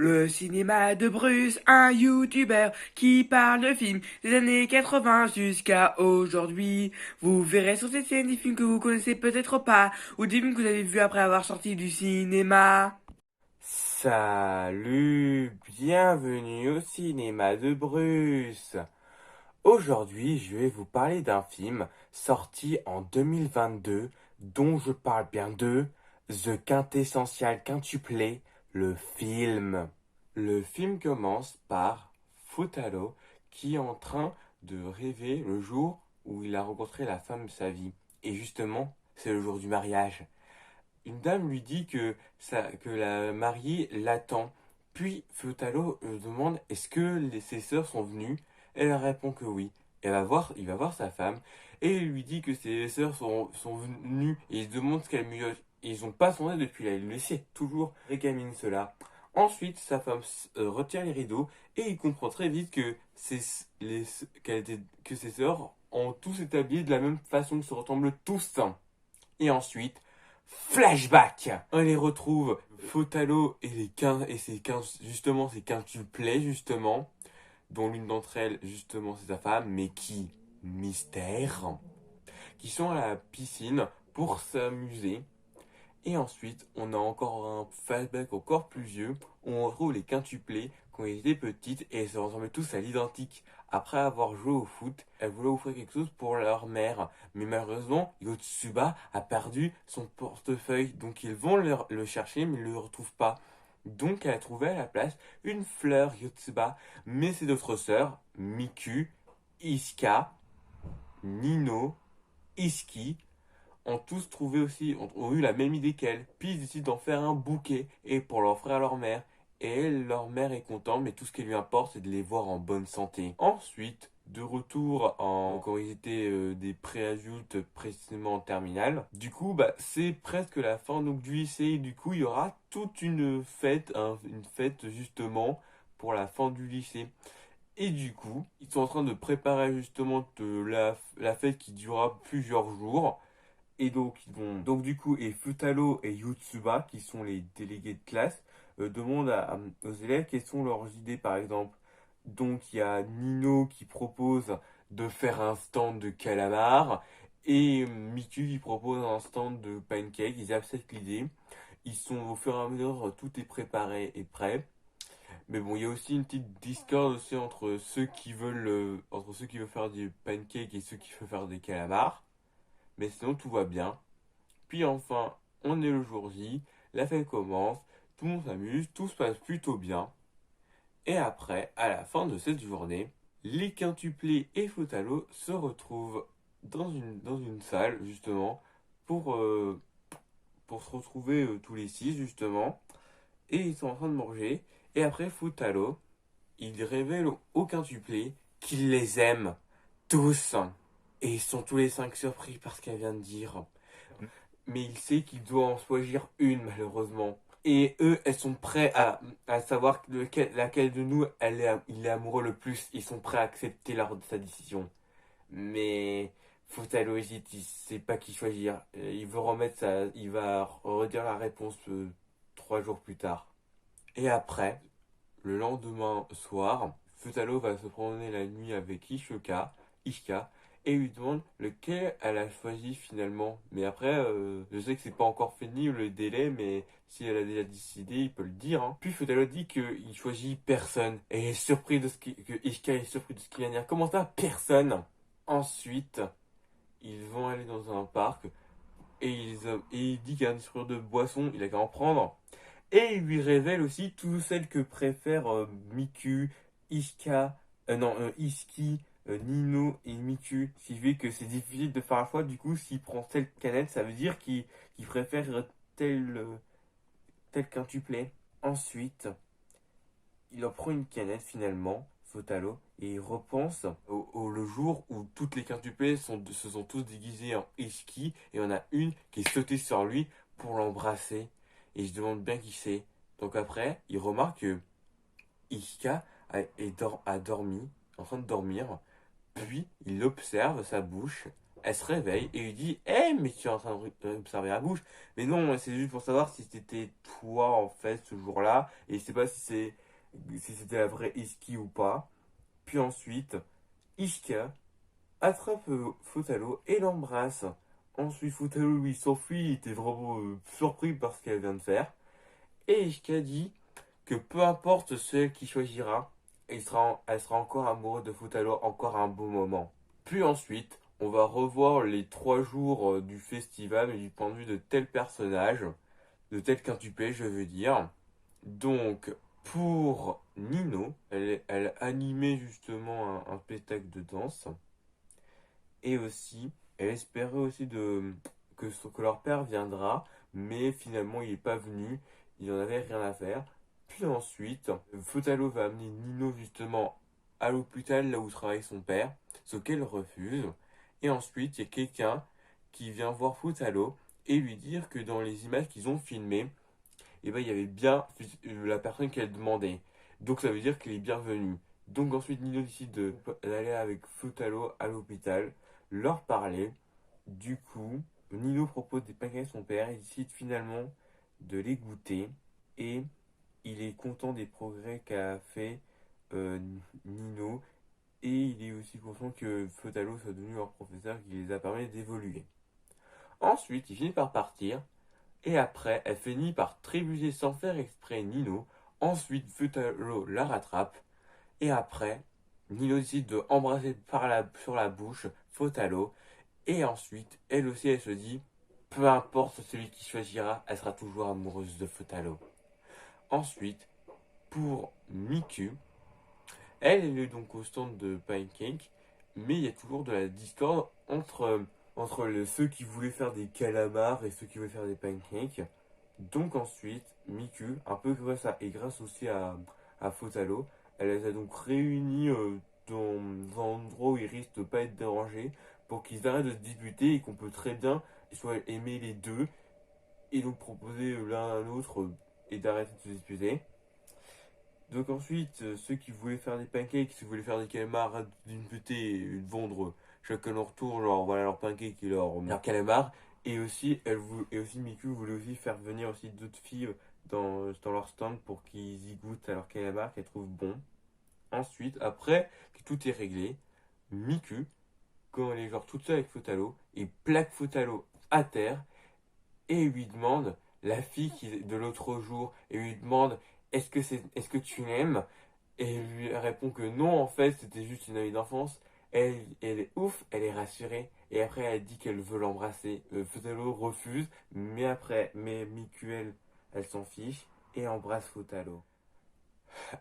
Le cinéma de Bruce, un youtubeur qui parle de films des années 80 jusqu'à aujourd'hui. Vous verrez sur cette scène des films que vous connaissez peut-être pas, ou des films que vous avez vus après avoir sorti du cinéma. Salut, bienvenue au cinéma de Bruce. Aujourd'hui, je vais vous parler d'un film sorti en 2022 dont je parle bien de The Quintessential Quintuplé, le film. Le film commence par Futaro qui est en train de rêver le jour où il a rencontré la femme de sa vie. Et justement, c'est le jour du mariage. Une dame lui dit que la mariée l'attend. Puis Futaro demande est-ce que ses sœurs sont venues. Elle répond que oui. Il va voir sa femme et il lui dit que ses sœurs sont venues et il se demande ce qu'elle mijote. Ils n'ont pas sondé depuis là, il le sait, toujours récamine cela. Ensuite, sa femme retire les rideaux et il comprend très vite que ses sœurs ont tous été habillées de la même façon, ils se ressemblent tous. Et ensuite, flashback. On les retrouve, Fotalo et les 15 et ses 15 justement ces quintuplets justement, dont l'une d'entre elles justement c'est sa femme, mais qui mystère, qui sont à la piscine pour s'amuser. Et ensuite, on a encore un flashback encore plus vieux, où on retrouve les quintuplés quand ils étaient petites et ils se ressemblaient tous à l'identique. Après avoir joué au foot, elles voulaient offrir quelque chose pour leur mère. Mais malheureusement, Yotsuba a perdu son portefeuille. Donc ils vont le chercher, mais ils ne le retrouvent pas. Donc elle a trouvé à la place une fleur Yotsuba. Mais ses autres sœurs, Miku, Iska, Nino, Iski, ont tous trouvé aussi, ont eu la même idée qu'elle. Puis ils décident d'en faire un bouquet et pour l'offrir à leur mère. Et leur mère est contente, mais tout ce qui lui importe, c'est de les voir en bonne santé. Ensuite, de retour quand ils étaient des préadultes précisément en terminale. Du coup, c'est presque la fin donc, du lycée. Du coup, il y aura toute une fête, une fête justement pour la fin du lycée. Et du coup, ils sont en train de préparer justement la fête qui durera plusieurs jours. Et donc, donc du coup, et Futalo et Yotsuba, qui sont les délégués de classe, demandent aux élèves quelles sont leurs idées, par exemple. Donc, il y a Nino qui propose de faire un stand de calamar, et Miku qui propose un stand de pancake. Ils acceptent l'idée. Ils sont au fur et à mesure, tout est préparé et prêt. Mais bon, il y a aussi une petite discorde aussi entre ceux qui veulent faire des pancakes et ceux qui veulent faire des calamars. Mais sinon, tout va bien. Puis enfin, on est le jour J, la fête commence, tout le monde s'amuse, tout se passe plutôt bien. Et après, à la fin de cette journée, les quintuplés et Futalo se retrouvent dans une salle, justement, pour, euh, pour se retrouver tous les six, justement. Et ils sont en train de manger. Et après, Futalo, il révèle aux quintuplés qu'il les aime tous. Et ils sont tous les cinq surpris par ce qu'elle vient de dire. Mais il sait qu'il doit en choisir une, malheureusement. Et eux, elles sont prêts à savoir laquelle de nous il est amoureux le plus. Ils sont prêts à accepter sa décision. Mais Futalo hésite, il sait pas qui choisir. Il va redire la réponse 3 jours plus tard. Et après, le lendemain soir, Futalo va se promener la nuit avec Ishka, et lui demande lequel elle a choisi finalement. Mais après, je sais que c'est pas encore fini le délai, mais si elle a déjà décidé, il peut le dire. Hein. Puis Futalo dit qu'il choisit personne, et il est surpris que Ishka est surpris de ce qu'il vient de dire. Comment ça, personne? Ensuite, ils vont aller dans un parc, et il dit qu'il y a un distributeur de boissons, il a qu'à en prendre. Et il lui révèle aussi toutes celles que préfèrent Miku, Ishka, non, Iski, Nino et Miku. Ce qui fait que c'est difficile de faire un choix. Du coup, s'il prend telle canette, ça veut dire qu'il préfère tel quintuplet. Ensuite, il en prend une canette finalement, Fotalo, et il repense le jour où toutes les quintuplets se sont tous déguisés en Iski, et on a une qui est sautée sur lui pour l'embrasser. Et je demande bien qui c'est. Donc après, il remarque que Ishika a dormi, en train de dormir, puis il observe sa bouche elle se réveille et lui dit: Eh, mais tu es en train d'observer la bouche. Mais non, c'est juste pour savoir si c'était toi en fait ce jour-là. Et je sais pas si c'était la vraie Iski ou pas. Puis ensuite, Ishka attrape Futalo et l'embrasse. Ensuite, Futalo lui s'enfuit, il était vraiment surpris par ce qu'elle vient de faire. Et Ishka dit que peu importe celle qui choisira, elle sera encore amoureuse de Futalo encore un bon moment. Puis ensuite, on va revoir les 3 jours du festival, mais du point de vue de tel personnage, de tel quintuplé, je veux dire. Donc, pour Nino, elle animait justement un spectacle de danse. Et aussi, elle espérait aussi que leur père viendra, mais finalement il n'est pas venu, il en avait rien à faire. Puis ensuite, Futalo va amener Nino justement à l'hôpital là où travaille son père, ce qu'elle refuse. Et ensuite, il y a quelqu'un qui vient voir Futalo et lui dire que dans les images qu'ils ont filmées, eh ben, il y avait bien la personne qu'elle demandait. Donc ça veut dire qu'il est bienvenu. Donc ensuite Nino décide d'aller avec Futalo à l'hôpital, leur parler. Du coup, Nino propose des pancakes à son père et décide finalement de les goûter. Et il est content des progrès qu'a fait euh, Nino. Et il est aussi content que Futalo soit devenu leur professeur qui les a permis d'évoluer. Ensuite, il finit par partir. Et après, elle finit par trébucher sans faire exprès Nino. Ensuite, Futalo la rattrape. Et après, Nino décide de embrasser sur la bouche Futalo. Et ensuite, elle aussi, elle se dit, peu importe celui qui choisira, elle sera toujours amoureuse de Futalo. Ensuite, pour Miku, elle est donc au stand de Pancake, mais il y a toujours de la discorde entre ceux qui voulaient faire des calamars et ceux qui voulaient faire des pancakes. Donc ensuite, Miku, un peu grâce aussi à Futalo, elle les a donc réunis dans un endroit où ils risquent de pas être dérangés pour qu'ils arrêtent de se disputer et qu'on peut très bien soit aimer les deux et donc proposer l'un à l'autre et d'arrêter de se disputer. Donc ensuite, ceux qui voulaient faire des pancakes, ceux qui voulaient faire des calamars, arrêtent de disputer et de vendre chacun leur tour, genre voilà leurs pancakes et leurs calamars. Et aussi Miku voulait aussi faire venir aussi d'autres filles dans leur stand pour qu'ils y goûtent à leurs calamars qu'elles trouvent bon. Ensuite, après que tout est réglé, Miku, quand elle est genre toute seule avec Futalo, il plaque Futalo à terre et lui demande, la fille de l'autre jour, et lui demande est-ce que tu l'aimes? Et il lui répond que non, en fait, c'était juste une amie d'enfance. Elle est ouf, elle est rassurée. Et après, elle dit qu'elle veut l'embrasser. Futalo refuse, mais Mikuel, elle s'en fiche et embrasse Futalo.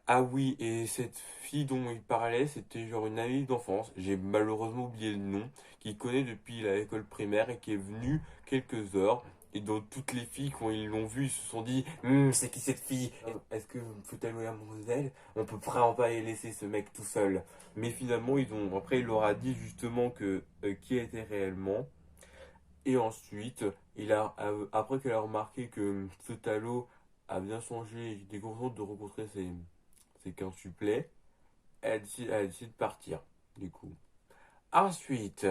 Ah oui, et cette fille dont il parlait, c'était genre une amie d'enfance, j'ai malheureusement oublié le nom, qui connaît depuis l'école primaire et qui est venue quelques heures. Et dans toutes les filles, quand ils l'ont vue, ils se sont dit: C'est qui cette fille? Est-ce que faut-elle aller amoureuse d'elle? On peut vraiment pas laisser ce mec tout seul. Mais finalement, après, il leur a dit justement que qui elle était réellement. Et ensuite, après qu'elle a remarqué que Futalo a bien changé, il était content de rencontrer ses quintuplets, elle décide de partir, du coup. Ensuite,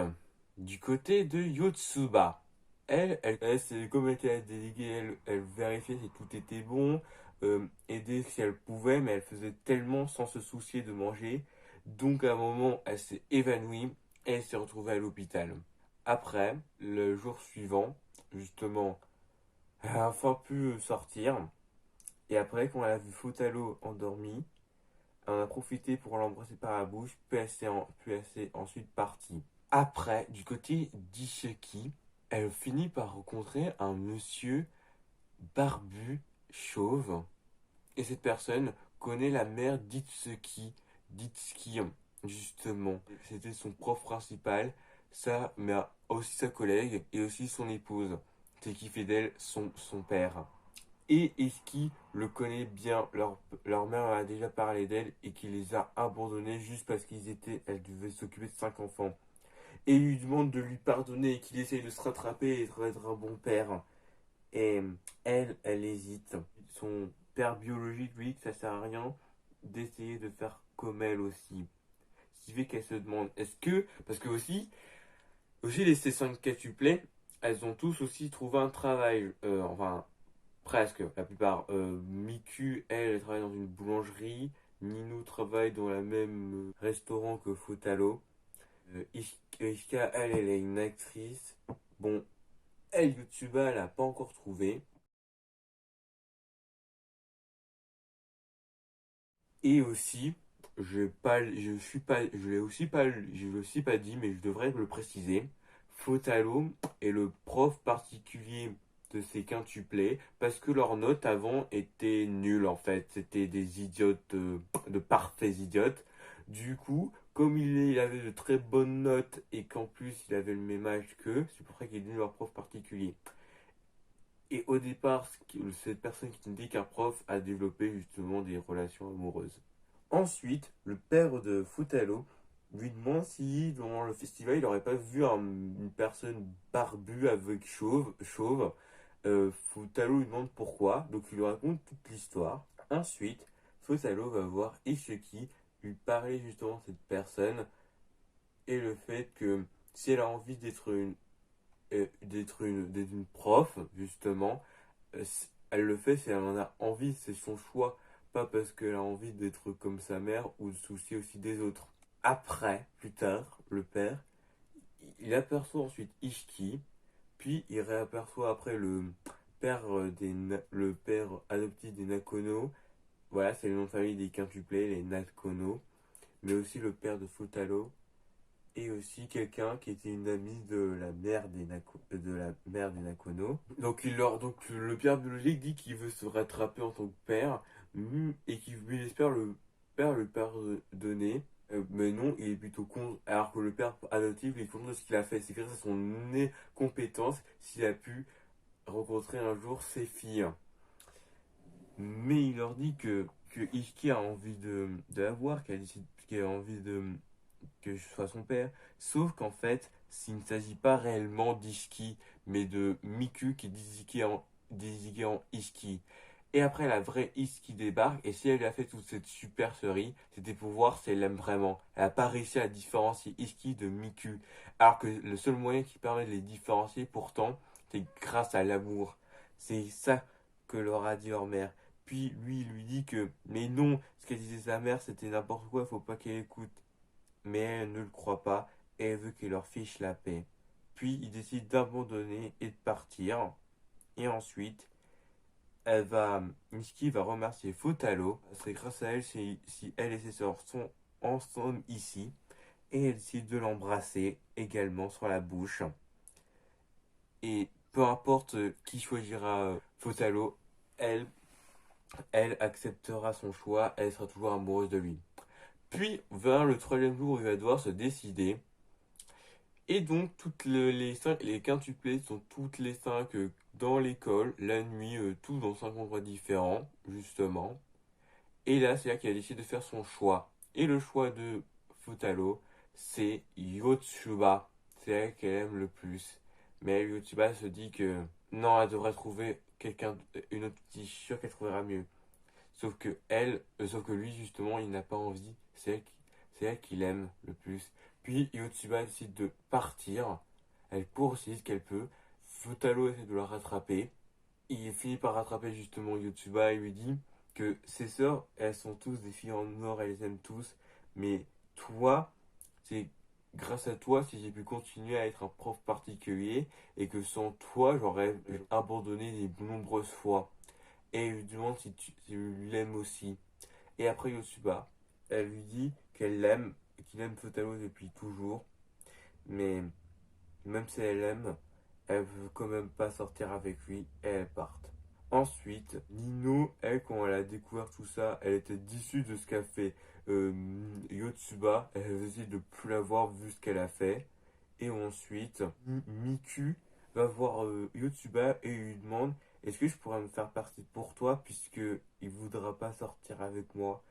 du côté de Yotsuba, comme elle était la déléguée, elle vérifiait si tout était bon, aidait si elle pouvait, mais elle faisait tellement sans se soucier de manger. Donc à un moment, elle s'est évanouie et elle s'est retrouvée à l'hôpital. Après, le jour suivant, justement, elle a enfin pu sortir. Et après, quand elle a vu Futalo endormi, elle en a profité pour l'embrasser par la bouche, puis elle s'est ensuite partie. Après, du côté d'Ishiki, elle finit par rencontrer un monsieur barbu, chauve. Et cette personne connaît la mère d'Itsuki, justement. C'était son prof principal, mais aussi sa collègue et aussi son épouse. C'est qui fait d'elle son père. Et Eski le connaît bien, leur mère a déjà parlé d'elle et qu'il les a abandonnés juste parce elle devait s'occuper de 5 enfants. Et il lui demande de lui pardonner et qu'il essaye de se rattraper et d'être un bon père. Et elle hésite. Son père biologique lui dit que ça sert à rien d'essayer de faire comme elle aussi. Ce qui fait qu'elle se demande, parce que aussi, Aussi, ces 5 quintuplets, elles ont tous aussi trouvé un travail. Enfin, presque, la plupart. Miku, elle travaille dans une boulangerie. Nino travaille dans le même restaurant que Futalo. Ishika, elle est une actrice. Bon, elle, Yotsuba, elle n'a pas encore trouvé. Et aussi, je l'ai aussi pas dit, mais je devrais le préciser. Fotalo est le prof particulier de ces quintuplets parce que leurs notes avant étaient nulles en fait. C'était des idiotes, de parfaits idiotes. Du coup, comme il avait de très bonnes notes et qu'en plus il avait le même âge qu'eux, c'est pour ça qu'il est devenu leur prof particulier. Et au départ, cette personne qui n'était qu'un prof a développé justement des relations amoureuses. Ensuite, le père de Futalo lui demande si dans le festival il n'aurait pas vu une personne barbue avec chauve. Futalo lui demande pourquoi, donc il lui raconte toute l'histoire. Ensuite, Futalo va voir Ishuki lui parler justement de cette personne et le fait que si elle a envie d'être une prof, justement, elle le fait si elle en a envie, c'est son choix, pas parce qu'elle a envie d'être comme sa mère ou de soucier aussi des autres. Après, plus tard, le père, il aperçoit ensuite Ishiki, puis il réaperçoit après le père adoptif des Nakono. Voilà, c'est le nom de famille des quintuplés, les Nakono, mais aussi le père de Futalo et aussi quelqu'un qui était une amie de la mère des Nakono. Donc le père biologique dit qu'il veut se rattraper en tant que père et qu'il lui espère le père lui pardonner. Mais non, il est plutôt con. Alors que le père adoptif il est content de ce qu'il a fait. C'est grâce à son compétence s'il a pu rencontrer un jour ses filles. Mais il leur dit que Ishiki a envie de la voir, qu'elle a envie que je sois son père. Sauf qu'en fait, s'il ne s'agit pas réellement d'Ishiki, mais de Miku qui est désigné en Ishiki. Et après, la vraie Ishiki débarque, et si elle lui a fait toute cette supercherie, c'était pour voir si elle l'aime vraiment. Elle n'a pas réussi à différencier Ishiki de Miku. Alors que le seul moyen qui permet de les différencier, pourtant, c'est grâce à l'amour. C'est ça que leur a dit leur mère. Puis lui, il lui dit que, mais non, ce qu'elle disait sa mère, c'était n'importe quoi, faut pas qu'elle écoute. Mais elle ne le croit pas et elle veut qu'il leur fiche la paix. Puis il décide d'abandonner et de partir. Et ensuite, Miski va remercier Futalo. C'est grâce à elle si elle et ses sœurs sont ensemble ici. Et elle décide de l'embrasser également sur la bouche. Et peu importe qui choisira Futalo, elle, elle acceptera son choix. Elle sera toujours amoureuse de lui. Puis vers le troisième jour, il va devoir se décider. Et donc, les quintuplés sont toutes les 5 dans l'école, la nuit, tous dans 5 endroits différents, justement. Et là, c'est là qu'il a décidé de faire son choix. Et le choix de Futalo, c'est Yotsuba. C'est elle qu'elle aime le plus. Mais Yotsuba se dit que non, elle devrait trouver une autre petite sûre qu'elle trouvera mieux. Sauf que lui, justement, il n'a pas envie. C'est elle qui l'aime le plus. Puis Yotsuba décide de partir. Elle court aussi vite qu'elle peut. Futalo essaie de la rattraper. Il finit par rattraper justement Yotsuba et lui dit que ses sœurs, elles sont tous des filles en or, elles les aiment tous. Mais toi, c'est grâce à toi si j'ai pu continuer à être un prof particulier et que sans toi, j'aurais abandonné de nombreuses fois. Et il lui demande si tu l'aimes aussi. Et après Yotsuba, elle lui dit qu'elle l'aime, qu'il aime Futalo depuis toujours, mais même si elle l'aime, elle veut quand même pas sortir avec lui et elle part. Ensuite, Nino, elle, quand elle a découvert tout ça, elle était déçue de ce qu'a fait Yotsuba. Elle veut essayer de plus l'avoir vu ce qu'elle a fait. Et ensuite, Miku va voir Yotsuba et lui demande est-ce que je pourrais me faire partie pour toi puisque il voudra pas sortir avec moi.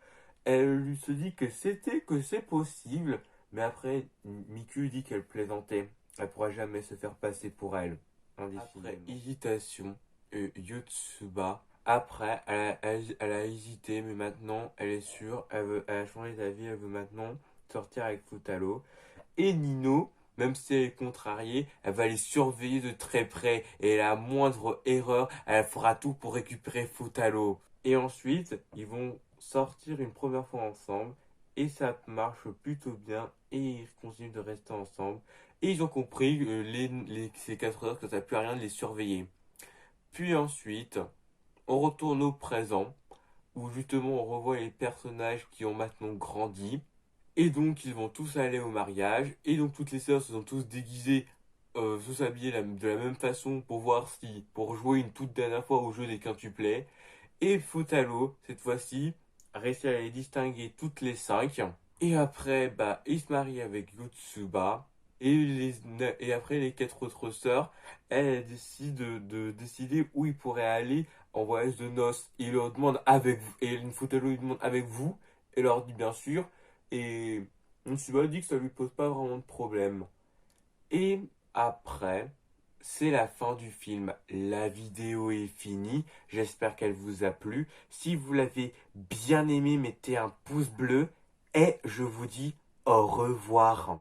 Elle lui se dit que c'est possible, mais après Miku dit qu'elle plaisantait. Elle pourra jamais se faire passer pour elle. Après hésitation, Yotsuba. Après, elle a hésité, mais maintenant elle est sûre. Elle a changé d'avis. Elle veut maintenant sortir avec Futalo. Et Nino, même si elle est contrariée, elle va les surveiller de très près. Et la moindre erreur, elle fera tout pour récupérer Futalo. Et ensuite, ils vont sortir une première fois ensemble. Et ça marche plutôt bien. Et ils continuent de rester ensemble. Et ils ont compris ces 4 heures que ça ne plus à rien de les surveiller. Puis ensuite, on retourne au présent, où justement on revoit les personnages qui ont maintenant grandi. Et donc ils vont tous aller au mariage. Et donc toutes les sœurs se sont tous déguisées, tous habillées de la même façon pour jouer une toute dernière fois au jeu des quintuplets. Et Futalo, cette fois-ci, a réussi à les distinguer toutes les 5. Et après, bah, il se marie avec Yotsuba. Et après, les 4 autres sœurs, elles décident de décider où ils pourraient aller en voyage de noces. Il leur demande avec vous. Et Futalo lui demande avec vous. Et leur dit bien sûr. Et Yotsuba dit que ça lui pose pas vraiment de problème. Et après, c'est la fin du film. La vidéo est finie. J'espère qu'elle vous a plu. Si vous l'avez bien aimé, mettez un pouce bleu. Et je vous dis au revoir.